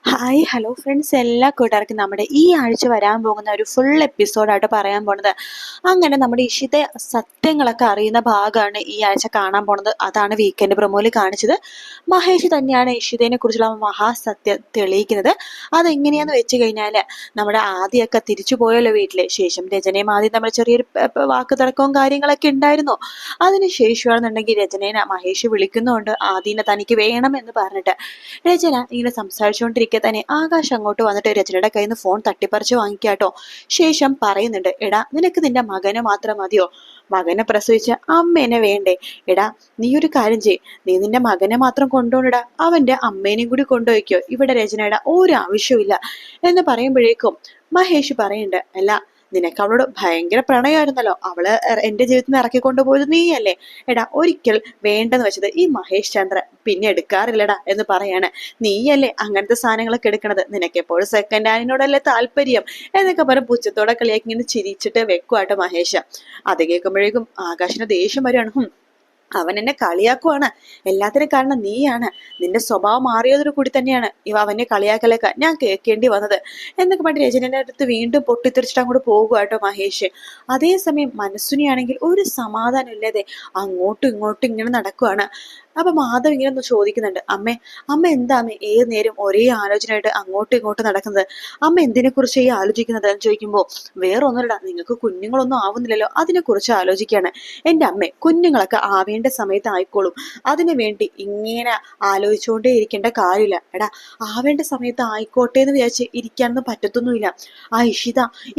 Hi hello friends, എല്ലാ കൂട്ടുകാർക്കും നമ്മുടെ ഈ ആഴ്ച വരാൻ പോകുന്ന ഒരു ഫുൾ എപ്പിസോഡായിട്ട് പറയാൻ പോണത്. അങ്ങനെ നമ്മുടെ ഇഷിത സത്യങ്ങളൊക്കെ അറിയുന്ന ഭാഗമാണ് ഈ ആഴ്ച കാണാൻ പോണത്. അതാണ് വീക്കെൻഡ് പ്രൊമോയിൽ കാണിച്ചത്. മഹേഷ് തന്നെയാണ് ഇഷിതയെ കുറിച്ചുള്ള മഹാസത്യം തെളിയിക്കുന്നത്. അതെങ്ങനെയാന്ന് വെച്ച് കഴിഞ്ഞാൽ നമ്മുടെ ആദ്യമൊക്കെ തിരിച്ചു പോയല്ലോ വീട്ടിലെ. ശേഷം രചനയും ആദ്യം നമ്മൾ ചെറിയൊരു വാക്ക് തർക്കവും കാര്യങ്ങളൊക്കെ ഉണ്ടായിരുന്നു. അതിനുശേഷമാണെന്നുണ്ടെങ്കിൽ രചനേനെ മഹേഷ് വിളിക്കുന്നുണ്ട്. ആദ്യനെ തനിക്ക് വേണം എന്ന് പറഞ്ഞിട്ട് രചന ഇങ്ങനെ സംസാരിച്ചുകൊണ്ടിരിക്കുക തന്നെ ആകാശ് അങ്ങോട്ട് വന്നിട്ട് രചനയുടെ കയ്യിൽ നിന്ന് ഫോൺ തട്ടിപ്പറിച്ച് വാങ്ങിക്കാട്ടോ. ശേഷം പറയുന്നുണ്ട്, എടാ നിനക്ക് നിന്റെ മകനെ മാത്രം മതിയോ? മകനെ പ്രസവിച്ച അമ്മേനെ വേണ്ടേ? എടാ നീ ഒരു കാര്യം ചെയ്, നീ നിന്റെ മകനെ മാത്രം കൊണ്ടുപോകണടാ, അവന്റെ അമ്മേനെയും കൂടി കൊണ്ടുപോയിക്കോ. ഇവിടെ രചനയുടെ ഒരു ആവശ്യമില്ല എന്ന് പറയുമ്പോഴേക്കും മഹേഷ് പറയുന്നുണ്ട്, അല്ല നിനക്ക് അവളോട് ഭയങ്കര പ്രണയമായിരുന്നല്ലോ, അവള് എന്റെ ജീവിതത്തിൽ നിന്ന് ഇറക്കിക്കൊണ്ടുപോയത് നീയല്ലേ? എടാ ഒരിക്കൽ വേണ്ടെന്ന് വെച്ചത് ഈ മഹേഷ് ചന്ദ്ര പിന്നെ എടുക്കാറില്ലടാ എന്ന് പറയാണ്. നീയല്ലേ അങ്ങനത്തെ സാധനങ്ങളൊക്കെ എടുക്കണത്, നിനക്ക് എപ്പോഴും സെക്കൻഡ് ഹാൻഡിനോടല്ലേ താല്പര്യം എന്നൊക്കെ പറഞ്ഞ് പുച്ഛത്തോടെ കളിയാക്കി ഇങ്ങനെ ചിരിച്ചിട്ട് വെക്കുവാട്ടോ മഹേഷ്. അത് കേൾക്കുമ്പോഴേക്കും ആകാശിന് ദേഷ്യം വരികയാണ്. അവൻ എന്നെ കളിയാക്കുവാണ്, എല്ലാത്തിനും കാരണം നീയാണ്, നിന്റെ സ്വഭാവം മാറിയതോടു കൂടി തന്നെയാണ് അവനെ കളിയാക്കലൊക്കെ ഞാൻ കേൾക്കേണ്ടി വന്നത് എന്നൊക്കെ പറഞ്ഞിട്ട് രചനയുടെ അടുത്ത് വീണ്ടും പൊട്ടിത്തെറിച്ചിട്ട് അങ്ങോട്ട് പോകുവാട്ടോ മഹേഷ്. അതേസമയം മനസ്സുനിയാണെങ്കിൽ ഒരു സമാധാനം ഇല്ലാതെ അങ്ങോട്ടും ഇങ്ങോട്ടും ഇങ്ങനെ നടക്കുവാണ്. അപ്പൊ മാധവ് ഇങ്ങനെ ഒന്ന് ചോദിക്കുന്നുണ്ട്, അമ്മ എന്താ അമ്മ ഏത് നേരം ഒരേ ആലോചനയായിട്ട് അങ്ങോട്ടും ഇങ്ങോട്ടും നടക്കുന്നത്? അമ്മ എന്തിനെ കുറിച്ച് ഈ ആലോചിക്കുന്നത് എന്ന് ചോദിക്കുമ്പോൾ, വേറെ ഒന്നുമില്ല, നിങ്ങൾക്ക് കുഞ്ഞുങ്ങളൊന്നും ആവുന്നില്ലല്ലോ, അതിനെ കുറിച്ച് ആലോചിക്കുകയാണ്. എന്റെ അമ്മ കുഞ്ഞുങ്ങളൊക്കെ ആവേണ്ട സമയത്ത് ആയിക്കോളും, അതിനു വേണ്ടി ഇങ്ങനെ ആലോചിച്ചുകൊണ്ടേ ഇരിക്കേണ്ട കാര്യമില്ല. എടാ ആവേണ്ട സമയത്ത് ആയിക്കോട്ടെ എന്ന് വിചാരിച്ച് ഇരിക്കാനൊന്നും പറ്റത്തൊന്നുമില്ല. ആ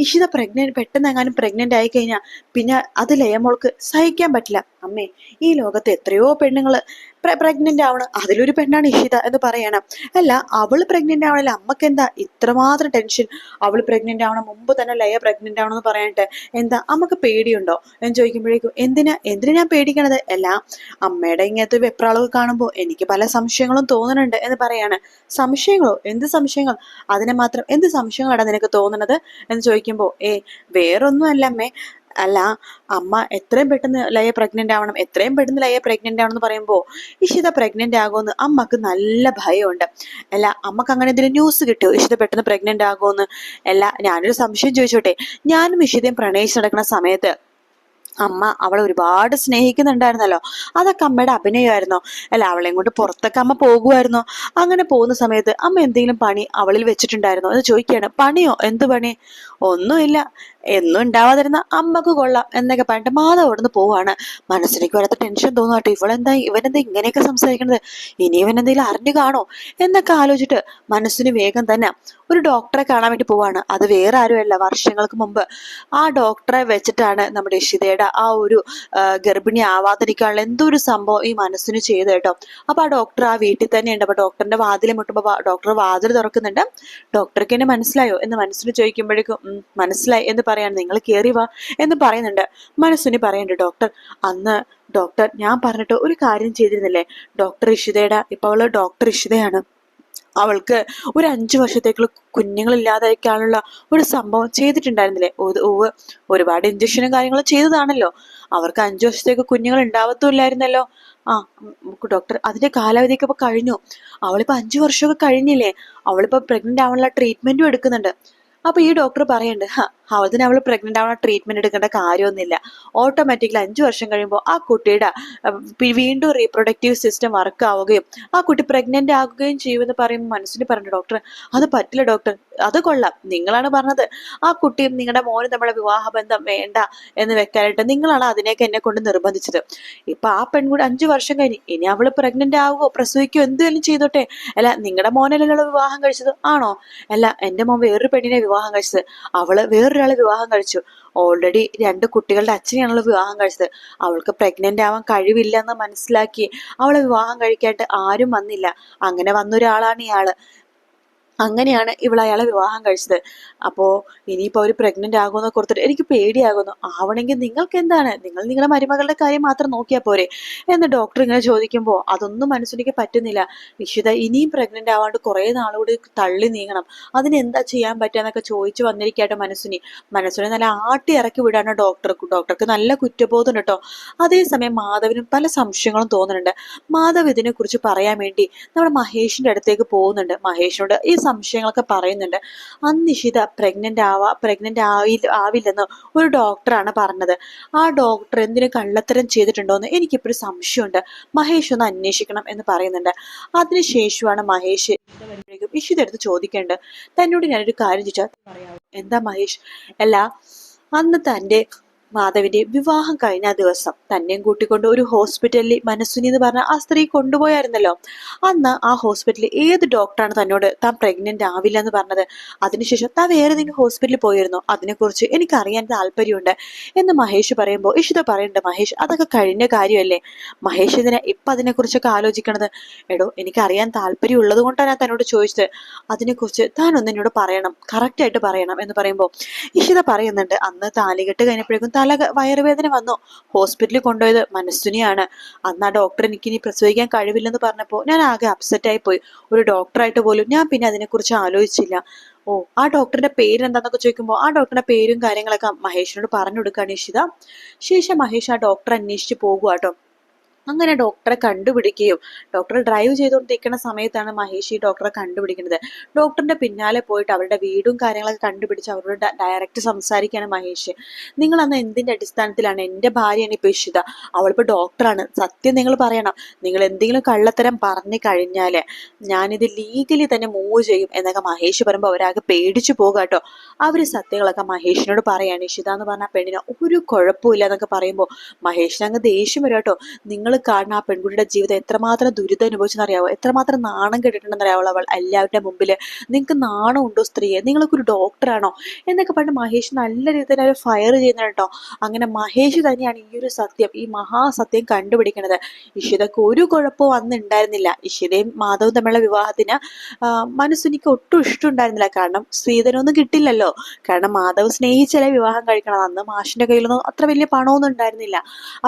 ഇഷിത പെട്ടെന്ന് എങ്ങാനും പ്രഗ്നന്റ് ആയി കഴിഞ്ഞാൽ പിന്നെ അത് ലയമോൾക്ക് സഹിക്കാൻ പറ്റില്ല. അമ്മേ ഈ ലോകത്ത് എത്രയോ പെണ്ണുങ്ങള് പ്രഗ്നന്റ് ആവണം, അതിലൊരു പെണ്ണാണ് ഇഷിത എന്ന് പറയണം. അല്ല അവള് പ്രഗ്നന്റ് ആവണല്ലോ, അമ്മക്ക് എന്താ ഇത്രമാത്രം ടെൻഷൻ? അവള് പ്രഗ്നന്റ് ആവണം, മുമ്പ് തന്നെ ലയ പ്രഗ്നന്റ് ആവണം എന്ന് പറയാനിട്ട് എന്താ അമ്മക്ക് പേടിയുണ്ടോ എന്ന് ചോദിക്കുമ്പോഴേക്കും, എന്തിനാ ഞാൻ പേടിക്കണത്? അല്ല അമ്മയുടെ ഇങ്ങനത്തെ വെപ്രാളൊക്കെ കാണുമ്പോൾ എനിക്ക് പല സംശയങ്ങളും തോന്നുന്നുണ്ട് എന്ന് പറയാണ്. സംശയങ്ങളോ? എന്ത് സംശയങ്ങൾ? അതിനെ മാത്രം എന്ത് സംശയങ്ങളാണ് നിനക്ക് തോന്നുന്നത് എന്ന് ചോദിക്കുമ്പോൾ, വേറൊന്നും അല്ല അമ്മേ, അല്ല അമ്മ എത്രയും പെട്ടെന്ന് ലയ പ്രഗ്നന്റ് ആവണം, എത്രയും പെട്ടെന്ന് ലയ പ്രഗ്നന്റ് ആവണം എന്ന് പറയുമ്പോൾ ഇഷിത പ്രഗ്നന്റ് ആകുമെന്ന് അമ്മക്ക് നല്ല ഭയമുണ്ട്. അല്ല അമ്മക്ക് അങ്ങനെ എന്തെങ്കിലും ന്യൂസ് കിട്ടുമോ ഇഷിത പെട്ടെന്ന് പ്രഗ്നന്റ് ആകുമെന്ന്? അല്ല ഞാനൊരു സംശയം ചോദിച്ചോട്ടെ, ഞാനും ഇഷിതയും പ്രണയിച്ച് നടക്കുന്ന സമയത്ത് അമ്മ അവളെ ഒരുപാട് സ്നേഹിക്കുന്നുണ്ടായിരുന്നല്ലോ, അതൊക്കെ അമ്മയുടെ അഭിനയമായിരുന്നോ? അല്ല അവളെയും കൊണ്ട് പുറത്തൊക്കെ അമ്മ പോകുമായിരുന്നോ? അങ്ങനെ പോകുന്ന സമയത്ത് അമ്മ എന്തെങ്കിലും പണി അവളിൽ വെച്ചിട്ടുണ്ടായിരുന്നോ എന്ന് ചോദിക്കുകയാണ്. പണിയോ? എന്ത് പണി? ഒന്നുമില്ല, എന്നും ഉണ്ടാവാതിരുന്ന അമ്മക്ക് കൊള്ളാം എന്നൊക്കെ പറഞ്ഞിട്ട് മാധവ് അവിടുന്ന് പോവാണ്. മനസ്സിലേക്ക് വരാത്ത ടെൻഷൻ തോന്നുകട്ടെ, ഇവനെന്താ ഇങ്ങനെയൊക്കെ സംസാരിക്കണത്, ഇനി ഇവൻ എന്തെങ്കിലും അറിഞ്ഞു കാണോ എന്നൊക്കെ ആലോചിച്ചിട്ട് മനസ്സിന് വേഗം തന്നെ ഒരു ഡോക്ടറെ കാണാൻ വേണ്ടി പോവാണ്. അത് വേറെ ആരുമല്ല, വർഷങ്ങൾക്ക് മുമ്പ് ആ ഡോക്ടറെ വെച്ചിട്ടാണ് നമ്മുടെ ഇഷിതയുടെ ആ ഒരു ഗർഭിണി ആവാതിരിക്കാനുള്ള എന്തോ ഒരു സംഭവം ഈ മനസ്സിന് ചെയ്ത് കേട്ടോ. അപ്പൊ ആ ഡോക്ടർ ആ വീട്ടിൽ തന്നെ ഉണ്ട്. അപ്പൊ ഡോക്ടറിന്റെ വാതിൽ മുട്ടുമ്പോ ഡോക്ടർ വാതിൽ തുറക്കുന്നുണ്ട്. ഡോക്ടർക്ക് എന്നെ മനസ്സിലായോ എന്ന് മനസ്സിന് ചോദിക്കുമ്പോഴേക്കും മനസ്സിലായി എന്ന് പറയാണ്. നിങ്ങൾ കയറി വാ എന്ന് പറയുന്നുണ്ട്. മനസ്സിന് പറയുന്നുണ്ട്, ഡോക്ടർ ഞാൻ പറഞ്ഞിട്ട് ഒരു കാര്യം ചെയ്തിരുന്നില്ലേ, ഡോക്ടർ ഇഷിതയുടെ ഇപ്പൊ അവള് ഡോക്ടർ ഇഷിതയാണ്, അവൾക്ക് ഒരു 5 വർഷത്തേക്കുള്ള കുഞ്ഞുങ്ങളില്ലാതാക്കാനുള്ള ഒരു സംഭവം ചെയ്തിട്ടുണ്ടായിരുന്നില്ലേ? ഒരുപാട് ഇഞ്ചക്ഷനും കാര്യങ്ങളും ചെയ്തതാണല്ലോ, അവർക്ക് 5 വർഷത്തേക്ക് കുഞ്ഞുങ്ങൾ ഉണ്ടാവത്തുമില്ലായിരുന്നല്ലോ. ആ ഡോക്ടർ അതിന്റെ കാലാവധിയൊക്കെ ഇപ്പൊ കഴിഞ്ഞു, അവളിപ്പോ 5 വർഷമൊക്കെ കഴിഞ്ഞില്ലേ, അവളിപ്പോ പ്രഗ്നന്റ് ആവാനുള്ള ട്രീറ്റ്മെന്റും എടുക്കുന്നുണ്ട്. അപ്പൊ ഈ ഡോക്ടർ പറയുന്നുണ്ട്, അതിന് അവള് പ്രഗ്നന്റ് ആവുന്ന ട്രീറ്റ്മെന്റ് എടുക്കേണ്ട കാര്യമൊന്നുമില്ല, ഓട്ടോമാറ്റിക്കലി 5 വർഷം കഴിയുമ്പോൾ ആ കുട്ടിയുടെ വീണ്ടും റീപ്രൊഡക്റ്റീവ് സിസ്റ്റം വർക്ക് ആവുകയും ആ കുട്ടി പ്രഗ്നന്റ് ആകുകയും ചെയ്യുമെന്ന് പറയുമ്പോൾ മനസ്സിന് പറഞ്ഞു, ഡോക്ടർ അത് പറ്റില്ല ഡോക്ടർ. അത് കൊള്ളാം, നിങ്ങളാണ് പറഞ്ഞത് ആ കുട്ടിയും നിങ്ങളുടെ മോനും നമ്മളെ വിവാഹബന്ധം വേണ്ട എന്ന് വെക്കാനായിട്ട്, നിങ്ങളാണ് അതിനേക്ക് എന്നെ കൊണ്ട് നിർബന്ധിച്ചത്. ഇപ്പൊ ആ പെൺകുട്ടി 5 വർഷം കഴിഞ്ഞ് ഇനി അവള് പ്രഗ്നന്റ് ആവുകയോ പ്രസവിക്കുകയോ എന്തെങ്കിലും ചെയ്തോട്ടെ, അല്ല നിങ്ങളുടെ മോനല്ലല്ലോ വിവാഹം കഴിച്ചത് ആണോ? അല്ല എന്റെ മോൻ വേറൊരു പെണ്ണിനെ വിവാഹം കഴിച്ചത്, അവള് വേറൊരാളെ വിവാഹം കഴിച്ചു, ഓൾറെഡി 2 കുട്ടികളുടെ അച്ഛനെയാണല്ലോ വിവാഹം കഴിച്ചത്, അവൾക്ക് പ്രഗ്നന്റ് ആവാൻ കഴിവില്ല എന്ന് മനസ്സിലാക്കി അവളെ വിവാഹം കഴിക്കാനായിട്ട് ആരും വന്നില്ല, അങ്ങനെ വന്നൊരാളാണ് ഇയാള്, അങ്ങനെയാണ് ഇവൾ അയാളെ വിവാഹം കഴിച്ചത്. അപ്പോ ഇനിയിപ്പോ അവര് പ്രഗ്നന്റ് ആകുമെന്ന് കൊടുത്തിട്ട് എനിക്ക് പേടിയാകുന്നു. ആവണമെങ്കിൽ നിങ്ങൾക്ക് എന്താണ്, നിങ്ങൾ നിങ്ങളുടെ മരുമകളുടെ കാര്യം മാത്രം നോക്കിയാൽ പോരെ എന്ന് ഡോക്ടർ ഇങ്ങനെ ചോദിക്കുമ്പോൾ അതൊന്നും മനസ്സിലേക്ക് പറ്റുന്നില്ല. നിഷിത ഇനിയും പ്രഗ്നന്റ് ആവാണ്ട് കുറെ നാളുകൂടി തള്ളി നീങ്ങണം, അതിന് എന്താ ചെയ്യാൻ പറ്റുക ചോദിച്ചു വന്നിരിക്കട്ടെ മനസ്സിനെ നല്ല ആട്ടി ഇറക്കി വിടാണ് ഡോക്ടർക്ക് നല്ല കുറ്റബോധം കേട്ടോ. അതേസമയം മാധവിനും പല സംശയങ്ങളും തോന്നുന്നുണ്ട്. മാധവ് ഇതിനെ കുറിച്ച് പറയാൻ വേണ്ടി നമ്മുടെ മഹേഷിന്റെ അടുത്തേക്ക് പോകുന്നുണ്ട്. മഹേഷിനോട് ഈ സംശയങ്ങളൊക്കെ പറയുന്നുണ്ട്. അന്ന് ഇഷിത പ്രഗ്നന്റ് ആവില്ലെന്ന് ഒരു ഡോക്ടറാണ് പറഞ്ഞത്. ആ ഡോക്ടർ എന്തിനു കള്ളത്തരം ചെയ്തിട്ടുണ്ടോയെന്ന് എനിക്കിപ്പോഴും സംശയമുണ്ട്. മഹേഷ് ഒന്ന് അന്വേഷിക്കണം എന്ന് പറയുന്നുണ്ട്. അതിനുശേഷമാണ് മഹേഷ് ഇഷിത എടുത്ത് ചോദിക്കേണ്ടത്. തന്നോട് ഞാനൊരു കാര്യം ചോദിച്ചാൽ പറയാമോ? എന്താ മഹേഷ്? അല്ല, അന്ന് തൻ്റെ മാധവിന്റെ വിവാഹം കഴിഞ്ഞ ദിവസം തന്നെയും കൂട്ടിക്കൊണ്ട് ഒരു ഹോസ്പിറ്റലിൽ മനസ്സുനി എന്ന് പറഞ്ഞ ആ സ്ത്രീ കൊണ്ടുപോയായിരുന്നല്ലോ. അന്ന് ആ ഹോസ്പിറ്റലിൽ ഏത് ഡോക്ടറാണ് തന്നോട് താൻ പ്രഗ്നന്റ് ആവില്ല എന്ന് പറഞ്ഞത്? അതിനുശേഷം താൻ വേറെ ഏതെങ്കിലും ഹോസ്പിറ്റലിൽ പോയിരുന്നോ? അതിനെക്കുറിച്ച് എനിക്ക് അറിയാൻ താല്പര്യമുണ്ട് എന്ന് മഹേഷ് പറയുമ്പോൾ ഇഷിത പറയുന്നുണ്ട്, മഹേഷ് അതൊക്കെ കഴിഞ്ഞ കാര്യമല്ലേ, മഹേഷ് ഇതിനെ ഇപ്പൊ അതിനെക്കുറിച്ചൊക്കെ ആലോചിക്കണത്? എടോ, എനിക്ക് അറിയാൻ താല്പര്യം ഉള്ളത് കൊണ്ടാണ് ഞാൻ തന്നോട് ചോദിച്ചത്. അതിനെക്കുറിച്ച് താനൊന്ന് എന്നോട് പറയണം, കറക്റ്റായിട്ട് പറയണം എന്ന് പറയുമ്പോൾ ഇഷിത പറയുന്നുണ്ട്, അന്ന് താലികെട്ട് കഴിഞ്ഞപ്പോഴേക്കും വയറുവേദന വന്നു. ഹോസ്പിറ്റലിൽ കൊണ്ടുപോയത് മനസ്സുനിയാണ്. അന്ന് ആ ഡോക്ടർ എനിക്കിനി പ്രസവിക്കാൻ കഴിവില്ലെന്ന് പറഞ്ഞപ്പോൾ ഞാൻ ആകെ അപ്സെറ്റ് ആയി പോയി. ഒരു ഡോക്ടറായിട്ട് പോലും ഞാൻ പിന്നെ അതിനെക്കുറിച്ച് ആലോചിച്ചില്ല. ഓ, ആ ഡോക്ടറിന്റെ പേര് എന്താന്നൊക്കെ ചോദിക്കുമ്പോൾ ആ ഡോക്ടറുടെ പേരും കാര്യങ്ങളൊക്കെ മഹേഷിനോട് പറഞ്ഞു കൊടുക്കുകയാണ് ഇഷിത. ശേഷം മഹേഷ് ആ ഡോക്ടറെ അന്വേഷിച്ച് പോകുക. അങ്ങനെ ഡോക്ടറെ കണ്ടുപിടിക്കുകയും ഡോക്ടർ ഡ്രൈവ് ചെയ്തുകൊണ്ടിരിക്കുന്ന സമയത്താണ് മഹേഷ് ഈ ഡോക്ടറെ കണ്ടുപിടിക്കുന്നത്. ഡോക്ടറിന്റെ പിന്നാലെ പോയിട്ട് അവരുടെ വീടും കാര്യങ്ങളൊക്കെ കണ്ടുപിടിച്ച് അവരോട് ഡയറക്റ്റ് സംസാരിക്കുകയാണ് മഹേഷ്. നിങ്ങൾ അന്ന് എന്തിന്റെ അടിസ്ഥാനത്തിലാണ്? എൻ്റെ ഭാര്യയാണ് ഇപ്പൊ ഇഷിത, അവളിപ്പോ ഡോക്ടറാണ്, സത്യം നിങ്ങൾ പറയണം. നിങ്ങൾ എന്തെങ്കിലും കള്ളത്തരം പറഞ്ഞു കഴിഞ്ഞാല് ഞാനിത് ലീഗലി തന്നെ മൂവ് ചെയ്യും എന്നൊക്കെ മഹേഷ് പറയുമ്പോൾ അവരാകെ പേടിച്ചു പോകാട്ടോ. അവര് സത്യങ്ങളൊക്കെ മഹേഷിനോട് പറയാണ്. ഇഷിത എന്ന് പറഞ്ഞ പെണ്ണിന് ഒരു കുഴപ്പമില്ല എന്നൊക്കെ പറയുമ്പോൾ മഹേഷിന് അങ്ങ് ദേഷ്യം വരും കേട്ടോ. നിങ്ങൾ കാണുന്ന ആ പെൺകുട്ടിയുടെ ജീവിതം എത്രമാത്രം ദുരിതം അനുഭവിച്ചെന്നറിയാവോ? എത്രമാത്രം നാണം കെട്ടിട്ടുണ്ടെന്നറിയാവോ അവൾ എല്ലാവരുടെ മുമ്പിൽ? നിങ്ങൾക്ക് നാണം ഉണ്ടോ സ്ത്രീയെ? നിങ്ങളൊക്കെ ഒരു ഡോക്ടറാണോ എന്നൊക്കെ പറഞ്ഞ് മഹേഷ് നല്ല രീതിയിൽ തന്നെ ഒരു ഫയർ ചെയ്യുന്നുണ്ട് കേട്ടോ. അങ്ങനെ മഹേഷ് തന്നെയാണ് ഈ ഒരു സത്യം, ഈ മഹാസത്യം കണ്ടുപിടിക്കുന്നത്. ഇഷിതക്ക് ഒരു കുഴപ്പവും അന്ന് ഉണ്ടായിരുന്നില്ല. ഇഷിതയും മാധവും തമ്മിലുള്ള വിവാഹത്തിന് മനസ്സെനിക്ക് ഒട്ടും ഇഷ്ടമുണ്ടായിരുന്നില്ല. കാരണം സ്ത്രീധനമൊന്നും കിട്ടില്ലല്ലോ. കാരണം മാധവ് സ്നേഹിച്ചല്ലേ വിവാഹം കഴിക്കണം. അന്ന് മാഷിന്റെ കയ്യിലൊന്നും അത്ര വലിയ പണമൊന്നും ഉണ്ടായിരുന്നില്ല.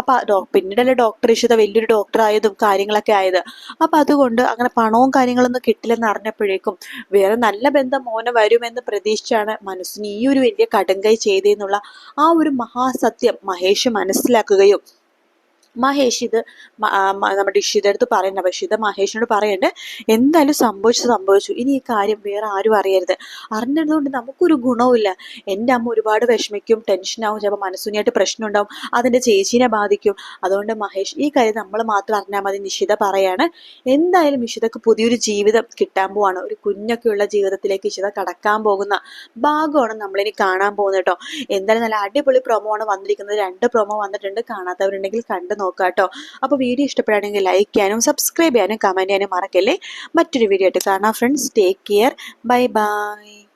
അപ്പൊ പിന്നീടല്ലേ ഡോക്ടർ ഇഷിത വലിയൊരു ഡോക്ടർ ആയതും കാര്യങ്ങളൊക്കെ ആയത്. അപ്പൊ അതുകൊണ്ട് അങ്ങനെ പണവും കാര്യങ്ങളൊന്നും കിട്ടില്ലെന്ന് അറിഞ്ഞപ്പോഴേക്കും വേറെ നല്ല ബന്ധം മോനെ വരുമെന്ന് പ്രതീക്ഷിച്ചാണ് മനസ്സിന് ഈ ഒരു വലിയ കടുങ്കൈ ചെയ്തെന്നുള്ള ആ ഒരു മഹാസത്യം മഹേഷ് മനസ്സിലാക്കുകയും മഹേഷ് ഇത് നമ്മുടെ ഇഷിതയുടെ അടുത്ത് പറയണ്ട. പക്ഷെ ഇത് മഹേഷിനോട് പറയണ്ടേ, എന്തായാലും സംഭവിച്ചു. ഇനി ഈ കാര്യം വേറെ ആരും അറിയരുത്. അറിഞ്ഞതുകൊണ്ട് നമുക്കൊരു ഗുണവുമില്ല. എൻ്റെ അമ്മ ഒരുപാട് വിഷമിക്കും, ടെൻഷനാവും, ചിലപ്പോൾ മനസ്സുനിയായിട്ട് പ്രശ്നം ഉണ്ടാവും, അതിൻ്റെ ചേച്ചീനെ ബാധിക്കും. അതുകൊണ്ട് മഹേഷ് ഈ കാര്യം നമ്മൾ മാത്രം അറിഞ്ഞാൽ മതി. നിഷിത പറയാണ്. എന്തായാലും ഇഷിതക്ക് പുതിയൊരു ജീവിതം കിട്ടാൻ പോവാണ്. ഒരു കുഞ്ഞൊക്കെയുള്ള ജീവിതത്തിലേക്ക് ഇഷിത കടക്കാൻ പോകുന്ന ഭാഗമാണ് നമ്മളിനി കാണാൻ പോകുന്നത് കേട്ടോ. എന്തായാലും നല്ല അടിപൊളി പ്രൊമോ ആണ് വന്നിരിക്കുന്നത്. 2 പ്രൊമോ വന്നിട്ടുണ്ട്. കാണാത്തവരുണ്ടെങ്കിൽ കണ്ടു നോക്കാട്ടോ. അപ്പോൾ വീഡിയോ ഇഷ്ടപ്പെടുകയാണെങ്കിൽ ലൈക്ക് ചെയ്യാനും സബ്സ്ക്രൈബ് ചെയ്യാനും കമന്റ് ചെയ്യാനും മറക്കല്ലേ. മറ്റൊരു വീഡിയോ ആയിട്ട് കാണാം friends. Take care. Bye bye.